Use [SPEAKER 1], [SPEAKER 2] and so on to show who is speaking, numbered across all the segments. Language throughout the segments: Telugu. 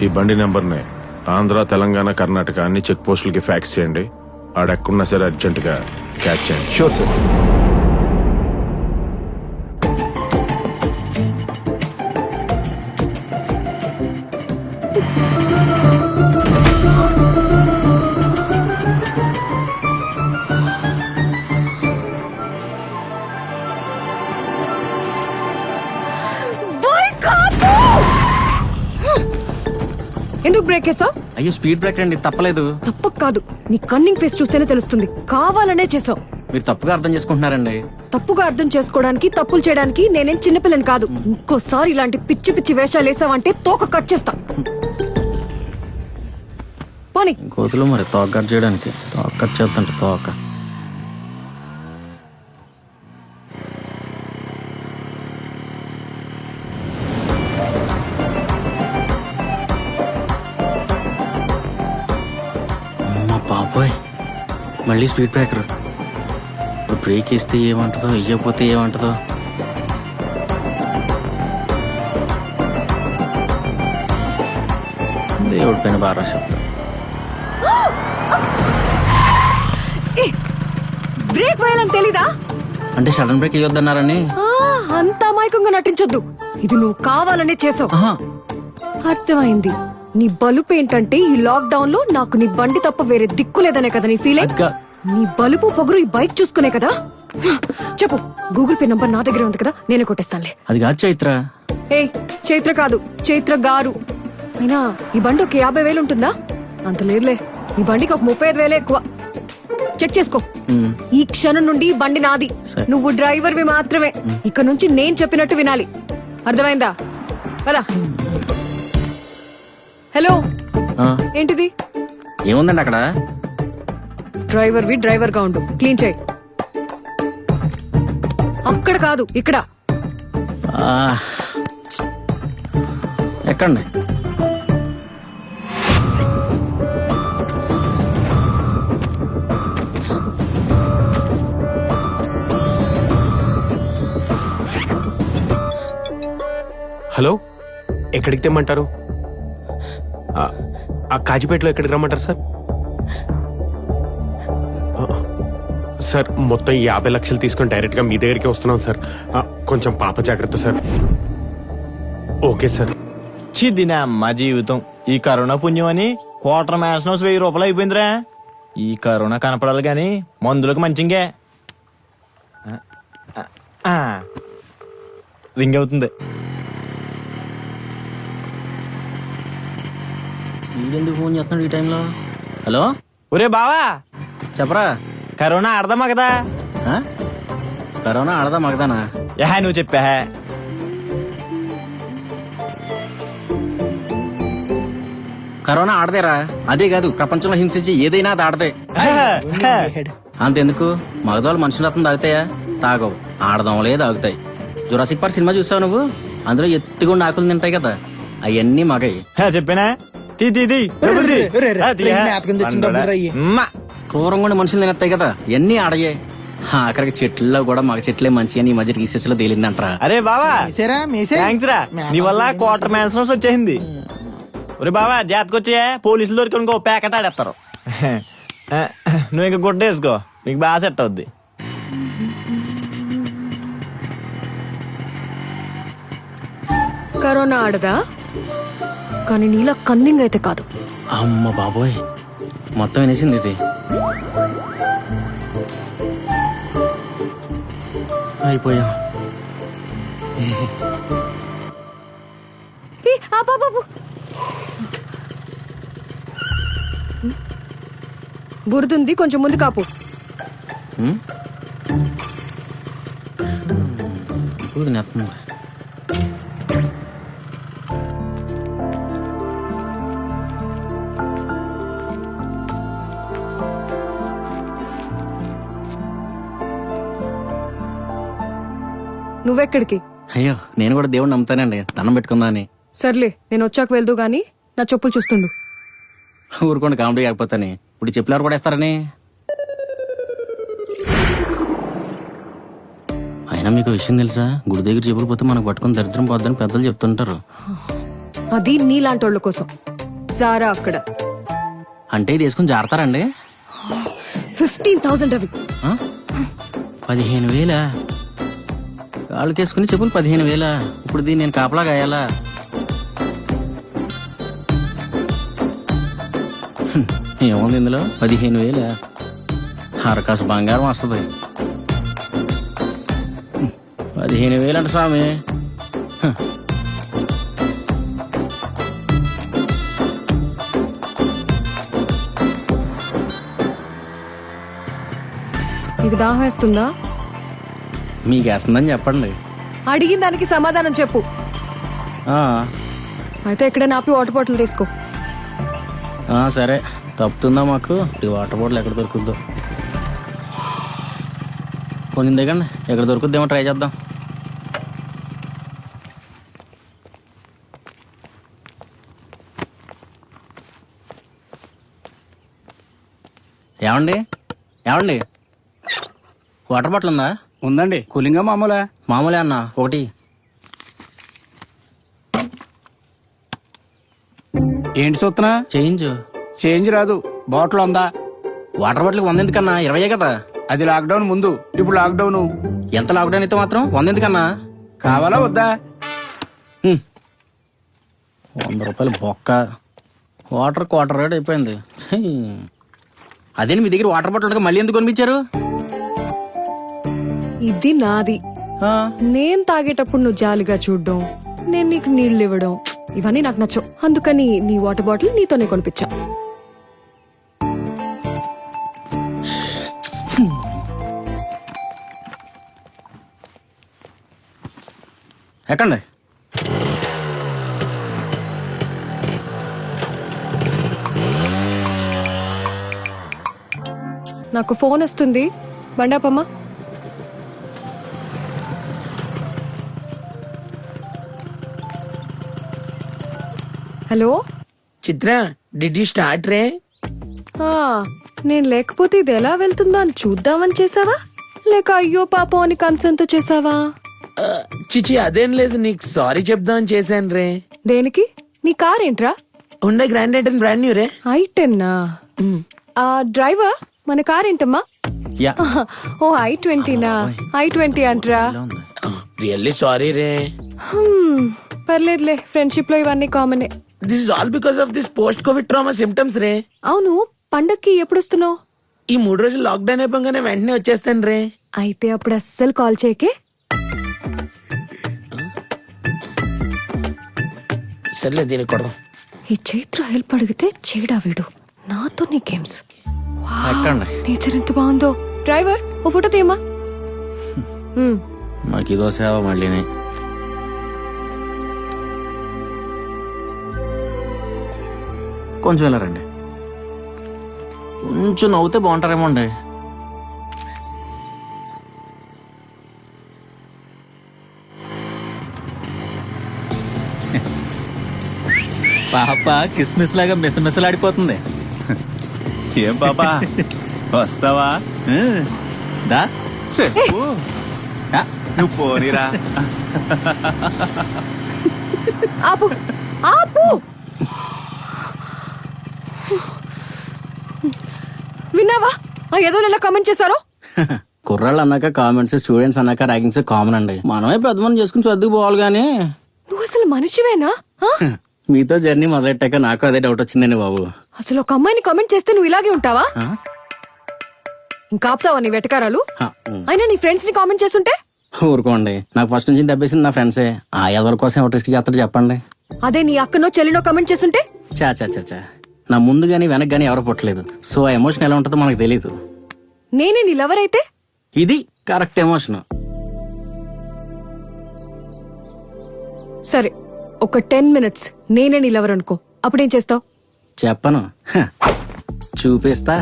[SPEAKER 1] ఈ బండి నెంబర్ని ఆంధ్ర, తెలంగాణ, కర్ణాటక అన్ని చెక్ పోస్టులకి ఫ్యాక్స్ చేయండి. ఆడెక్కడున్నా సరే అర్జెంట్ గా క్యాచ్ చేయండి.
[SPEAKER 2] Sure sir.
[SPEAKER 3] ఎందుకు బ్రేక్ వేసావు?
[SPEAKER 2] అయ్యో స్పీడ్ బ్రేక్ అండి, తప్పలేదు.
[SPEAKER 3] తప్పు కాదు, నీ కన్నింగ్ ఫేస్ చూస్తేనే తెలుస్తుంది. కావాలనే చేసావు.
[SPEAKER 2] మీరు తప్పుగా అర్థం చేసుకుంటున్నారండి.
[SPEAKER 3] తప్పుగా అర్థం చేసుకోవడానికి, తప్పులు చేయడానికి నేనేం చిన్నపిల్లని కాదు. ఇంకోసారి ఇలాంటి పిచ్చి పిచ్చి వేషాలు వేసావంటే తోక కట్ చేస్తా. పోనీ
[SPEAKER 2] కోతులు మరి తోక కట్ చేయడానికి తోక కట్ చేస్తుంటే తోక. బాబోయ్, మళ్ళీ స్పీడ్ బ్రేకర్. ఇప్పుడు బ్రేక్ వేస్తే ఏమంటదో, వెయ్యకపోతే ఏమంటదో. దేవుడి పైన బాగా శబ్దం.
[SPEAKER 3] బ్రేక్ వేయాలని తెలీదా?
[SPEAKER 2] అంటే సడన్ బ్రేక్ వేయొద్దన్నారని.
[SPEAKER 3] అంత అమాయకంగా నటించొద్దు. ఇది నువ్వు కావాలనే చేసావు. అర్థమైంది. నీ బలుపు ఏంటంటే ఈ లాక్ డౌన్ లో నాకు నీ బండి తప్ప వేరే దిక్కు లేదనే కదా నీ ఫీలింగ్. నీ బలుపు పొగరు ఈ బైక్ చూసుకునే కదా. చెప్పు, గూగుల్ పే నంబర్ నా దగ్గర ఉంది కదా, నేనే కొట్టేస్తానులే.
[SPEAKER 2] అది కాదు చైత్ర.
[SPEAKER 3] ఏ చైత్ర కాదు, చైత్ర గారు. అయినా ఈ బండి ఒక 50,000 ఉంటుందా? అంత లేదులే. ఈ బండికి ఒక 35,000 ఎక్కువ. చెక్ చేసుకో. ఈ క్షణం నుండి ఈ బండి నాది. నువ్వు డ్రైవర్వి మాత్రమే. ఇక నుంచి నేను చెప్పినట్టు వినాలి. అర్థమైందా? కదా. హలో, ఏంటిది?
[SPEAKER 2] ఏముందండి అక్కడ?
[SPEAKER 3] డ్రైవర్వి డ్రైవర్ గా ఉండు, క్లీన్ చేయి. అక్కడ కాదు, ఇక్కడ.
[SPEAKER 2] ఎక్కండి.
[SPEAKER 4] హలో, ఎక్కడికి తెమ్మంటారు? ఆ కాజీపేటలో ఎక్కడికి రమ్మంటారు సార్? సార్ మొత్తం 50 లక్షలు తీసుకొని డైరెక్ట్ గా మీ దగ్గరికి వస్తున్నాం సార్. కొంచెం పాప జాగ్రత్త సార్. Okay sir.
[SPEAKER 5] చిదినా అమ్మ జీవితం. ఈ కరోనా పుణ్యం అని క్వార్టర్ మ్యాన్షన్ 1000 రూపాయలు అయిపోయిందిరా. ఈ కరోనా కనపడాలి గాని మందులకు మంచిగా. రింగ్ అవుతుంది.
[SPEAKER 2] వీడెందుకు ఫోన్ చేస్తున్నాడు ఈ టైంలో? హలో,
[SPEAKER 5] ఒరే బావా,
[SPEAKER 2] చెప్పరా.
[SPEAKER 5] కరోనా ఆడదామా కదా?
[SPEAKER 2] కరోనా ఆడదా మగదానా?
[SPEAKER 5] నువ్వు చెప్పా.
[SPEAKER 2] కరోనా ఆడదేరా. అదే కాదు, ప్రపంచంలో హింసించి ఏదైనా అది ఆడదే. అంతెందుకు, మగదోళ్ళు మనుషుల రత్నం తాగుతాయా? తాగవు. ఆడదోమలే తాగుతాయి. జురాసిక్ పార్క్ సినిమా చూసావు నువ్వు? అందులో ఎత్తుకుండా ఆకులు తింటాయి కదా, అవన్నీ మగయి.
[SPEAKER 5] చెప్పానా?
[SPEAKER 2] క్రూరంగా మనుషులు తినేస్తాయి కదా, ఎన్ని ఆడయే. ఆఖరికి చెట్లలో కూడా మగ చెట్లే మంచి అని ఈ మధ్య రీసెర్చ్ లో తేలిందంటరా.
[SPEAKER 5] అరే బావా, నీ వల్ల క్వార్టర్ మ్యాన్షన్ వచ్చేసింది. ఒరే బావా, జాతకొచ్చే పోలీసులు దొరికి ఇంకో ప్యాకెట్ ఆడేస్తారు. నువ్వు ఇంకా గుడ్డ వేసుకో, నీకు బాగా సెట్ అవుద్ది.
[SPEAKER 3] కరోనా ఆడదా, కానీ నీలా కన్నింగ్ అయితే కాదు.
[SPEAKER 2] అమ్మ బాబోయ్, మొత్తం వినేసింది ఇది. అయిపోయా.
[SPEAKER 3] బురదుంది, కొంచెం ముందు కాపు.
[SPEAKER 2] ఇప్పుడు నెత్తుంది.
[SPEAKER 3] నువ్వెక్కడికి?
[SPEAKER 2] అయ్యో, నేను కూడా దేవుడు నమ్ముతానండి, దండం పెట్టుకుందా అని.
[SPEAKER 3] సర్లే, నేను వచ్చాక వెళ్దు గాని నా చెప్పులు చూస్తుండు.
[SPEAKER 2] ఊరుకోండి, కామెడీ కాకపోతాని. ఇప్పుడు చెప్పులు కూడా వేస్తారని. అయినా మీకు విషయం తెలుసా, గుడి దగ్గర చెప్పులు పోతే మనకు పట్టుకుని దరిద్రం పోద్దని పెద్దలు చెప్తుంటారు.
[SPEAKER 3] అది నీలాంటోళ్ళ కోసం. సారా అక్కడ
[SPEAKER 2] అంటే ఇది వేసుకుని జారతారండి
[SPEAKER 3] 15,000 అవి.
[SPEAKER 2] 15,000 కాళ్ళకేసుకుని చెప్పులు 15,000. ఇప్పుడు దీన్ని నేను కాపలా గాయాలా? ఏముంది ఇందులో? 15,000 హరకాసు బంగారం వస్తుంది. 15,000 అంట స్వామి.
[SPEAKER 3] నీకు దాహం వేస్తుందా?
[SPEAKER 2] మీకు వేస్తుందని చెప్పండి.
[SPEAKER 3] అడిగిన దానికి సమాధానం చెప్పు.
[SPEAKER 2] ఆ,
[SPEAKER 3] అయితే ఎక్కడైనా ఆపి వాటర్ బాటిల్ తీసుకో.
[SPEAKER 2] ఆ, సరే. తప్పుతుందా మాకు? ఈ వాటర్ బాటిల్ ఎక్కడ దొరుకుద్దో కొంచెం దిగండి. ఎక్కడ దొరుకుద్దేమో ట్రై చేద్దాం. ఏమండి ఏమండి వాటర్ బాటిల్ ఉందా?
[SPEAKER 6] ఉందండి. కూలింగా మామూలా?
[SPEAKER 2] మామూలే అన్న. ఒకటి.
[SPEAKER 6] ఏంటి చూస్తున్నా?
[SPEAKER 2] చేంజ్
[SPEAKER 6] రాదు. బాటిల్ ఉందా?
[SPEAKER 2] వాటర్ బాటిల్ 100 ఎందుకన్నా? 20 కదా.
[SPEAKER 6] అది లాక్డౌన్ ముందు, ఇప్పుడు లాక్డౌన్.
[SPEAKER 2] ఎంత లాక్డౌన్ అయితే మాత్రం 100 ఎందుకన్నా?
[SPEAKER 6] కావాలా వద్దా?
[SPEAKER 2] 100 రూపాయలు బొక్క. వాటర్ క్వార్టర్ రేట్ అయిపోయింది. అదే మీ దగ్గర వాటర్ బాటిల్ ఉండగా మళ్ళీ ఎందుకు కొనిపించారు?
[SPEAKER 3] ఇది నాది. నేను తాగేటప్పుడు నువ్వు జాలిగా చూడడం, నేను నీకు నీళ్లు ఇవ్వడం, ఇవన్నీ నాకు నచ్చవు. అందుకని నీ వాటర్ బాటిల్ నీతోనే కొనిపించా.
[SPEAKER 2] ఎక్కండి.
[SPEAKER 3] నాకు ఫోన్ వస్తుంది, బండాపమ్మా. Hello
[SPEAKER 7] Chitra, did you start రే?
[SPEAKER 3] నేను లేకపోతే ఇది ఎలా వెళ్తుందో అని చూద్దామని చేసావా, లేక అయ్యో పాపం అని కన్సర్న్ తో చేసావా?
[SPEAKER 7] చిచి అదేం లేదు, నీకు సారీ చెప్దామని చేశాను రే.
[SPEAKER 3] దేనికి? నీ కార్ ఏంట్రా?
[SPEAKER 7] ఉండే గ్రాండ్ ఐటెన్ బ్రాండ్ న్యూ రే.
[SPEAKER 3] i10 డ్రైవర్ మన కార్ ఏంటమ్మా?
[SPEAKER 2] యా.
[SPEAKER 3] ఓ i20 i20 అంటరా?
[SPEAKER 7] రియల్లీ సారీ రే.
[SPEAKER 3] పర్లేదులే, ఫ్రెండ్షిప్ లో ఇవన్నీ కామనే.
[SPEAKER 7] This is all because of this post covid trauma symptoms రే.
[SPEAKER 3] అవును, పండక్కి ఎప్పుడు వస్తున్నావు?
[SPEAKER 7] ఈ 3 రోజులు లాక్డౌన్ అయిపోగానే వెంటనే వచ్చేస్తాను రే.
[SPEAKER 3] అయితే అప్పుడు అస్సలు కాల్ చేయకే.
[SPEAKER 7] సర్లే, దీనికి కొడదాం.
[SPEAKER 3] ఈ చైత్ర హెల్ప్ అడిగితే చేయడా వీడు నాతో నీ గేమ్స్.
[SPEAKER 2] ఎక్కండి.
[SPEAKER 3] నేచర్ ఎంత బాగుందో. డ్రైవర్ ఓ ఫోటో తీయమా.
[SPEAKER 2] మాకు ఇదో సేవ మళ్ళీనే. కొంచెం వెళ్ళారండి. కొంచెం నవ్వుతే బాగుంటారేమో అండి.
[SPEAKER 8] పాప కిస్మిస్ లాగా మిసమిసలాడిపోతుంది. ఏం పాపా, వస్తావా? దా చెప్పు. నువ్వు పోనీరా.
[SPEAKER 3] ఆపు ఆపు. విన్నావా ఏదో ఇలా కామెంట్ చేశారో?
[SPEAKER 2] కుర్రాళ్ళు అన్నాక కామెంట్స్, స్టూడెంట్స్ అన్నాక ర్యాగింగ్స్ కామన్ అండి. మనమే పెద్ద మనం చేసుకుని చదువుకు పోవాలి గానీ.
[SPEAKER 3] నువ్వు అసలు మనిషివేనా?
[SPEAKER 2] మీతో జర్నీ మొదలెట్టాక నాకు అదే డౌట్ వచ్చిందండి బాబు.
[SPEAKER 3] అసలు ఒక అమ్మాయిని కామెంట్ చేస్తే నువ్వు ఇలాగే ఉంటావా? ఇంకా ఆపుతావా నీ వెటకారాలు? అయినా నీ ఫ్రెండ్స్ ని కామెంట్ చేస్తుంటే
[SPEAKER 2] ఊరుకోండి. నాకు ఫస్ట్ నుంచి దెబ్బేసింది నా ఫ్రెండ్సే. ఆ ఎవరి కోసం ఎవరు రిస్క్ చేస్తారో చెప్పండి.
[SPEAKER 3] అదే నీ అక్కనో చెల్లినో కామెంట్ చేస్తుంటే?
[SPEAKER 2] చా చా చా చా నా ముందు గానీ వెనక్ గానీ ఎవరు పుట్టలేదు. సో ఆ ఎమోషన్ ఎలా ఉంటుందో మనకు తెలీదు.
[SPEAKER 3] నేనే నీ లవర్ అయితే
[SPEAKER 2] ఇది కరెక్ట్ ఎమోషన్.
[SPEAKER 3] సరే, ఒక 10 minutes నేనే నీ లవర్ అనుకో, అప్పుడేం చేస్తావు?
[SPEAKER 2] చెప్పను. చూపిస్తా.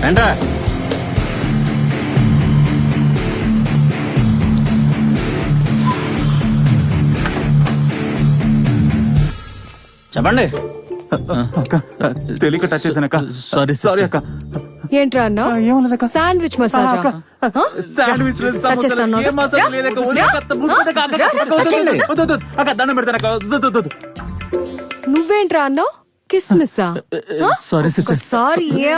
[SPEAKER 2] రండ్రా. చెప్పండి.
[SPEAKER 8] అక్క తెలియక టచ్ చేశానక్క.
[SPEAKER 2] సారీ
[SPEAKER 8] సారీ అక్క.
[SPEAKER 3] ఏంట్రా అన్నా
[SPEAKER 8] ఏమన్నదక్క?
[SPEAKER 3] శాండ్విచ్ మసాజా
[SPEAKER 8] శాండ్విచ్ లేదు, సమోసా లేదు,
[SPEAKER 3] చేస్తాను.
[SPEAKER 8] ఏం మసాలా లేదక్క. వదిలేయ్ అక్క, ముట్టుకోదక్క, అక్క, అక్క, అక్క, వద్దు, వద్దు, వద్దు, వద్దు. అక్క దండం పెడతానక్క. వద్దు, వద్దు, వద్దు.
[SPEAKER 3] నువ్వేంట్రా అన్నావు కిస్మిస్సా
[SPEAKER 2] సారీ సిస్టర్.
[SPEAKER 3] సారీ ఏ